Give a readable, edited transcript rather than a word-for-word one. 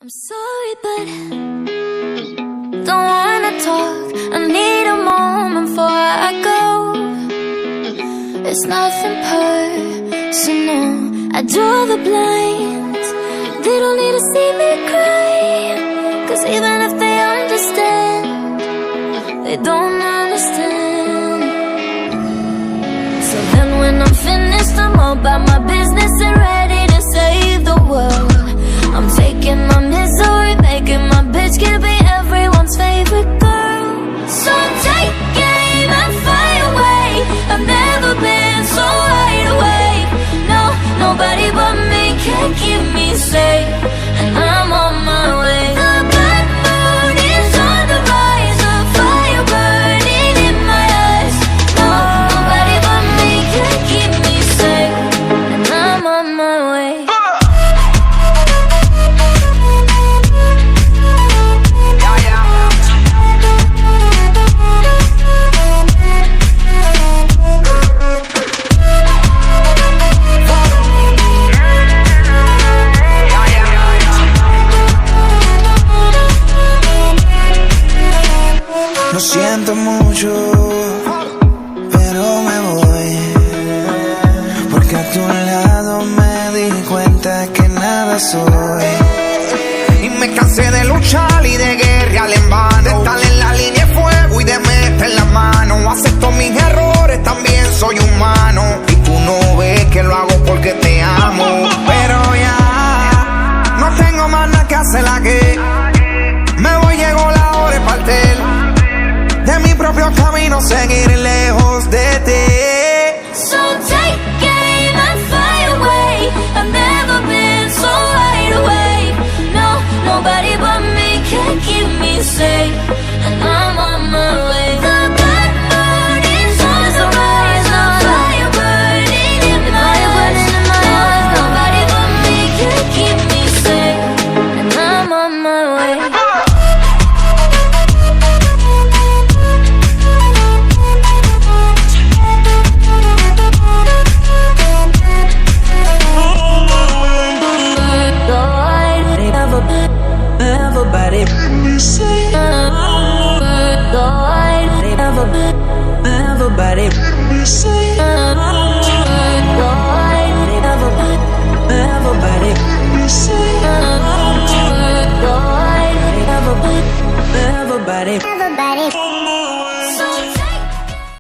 I'm sorry, but don't wanna talk. I need a moment before I go. It's nothing personal. I draw the blinds. They don't need to see me cry, 'cause even if they understand, they don't understand. So then when I'm finished, I'm all about my business and ready to save the world. I'm taking my misery, making my bitch can be everyone's favorite girl. So take aim and fly away. I've never been so wide awake. No, nobody but me can keep me safe, and I'm on my way. The bad moon is on the rise, a fire burning in my eyes. No, nobody but me can keep me safe, and I'm on my way. Lo siento mucho, pero me voy, porque a tu lado me di cuenta que nada soy. Y me cansé de luchar y de guerrear en vano, de estar en la línea de fuego y de meter la mano. Acepto mis errores, también soy humano, y tú no ves que lo hago porque te amo. Pero ya no tengo más nada que hacer aquí. Me voy, llegó la hora de partir de mi propio camino, seguir lejos de ti. So take aim and fly away. I've never been so wide awake. No, nobody but me can keep me safe, and I'm on my way. The bad moon is on the rise, a fire burning in my eyes. No, nobody but me can keep me safe, and I'm on my way. Everybody, everybody, everybody, everybody.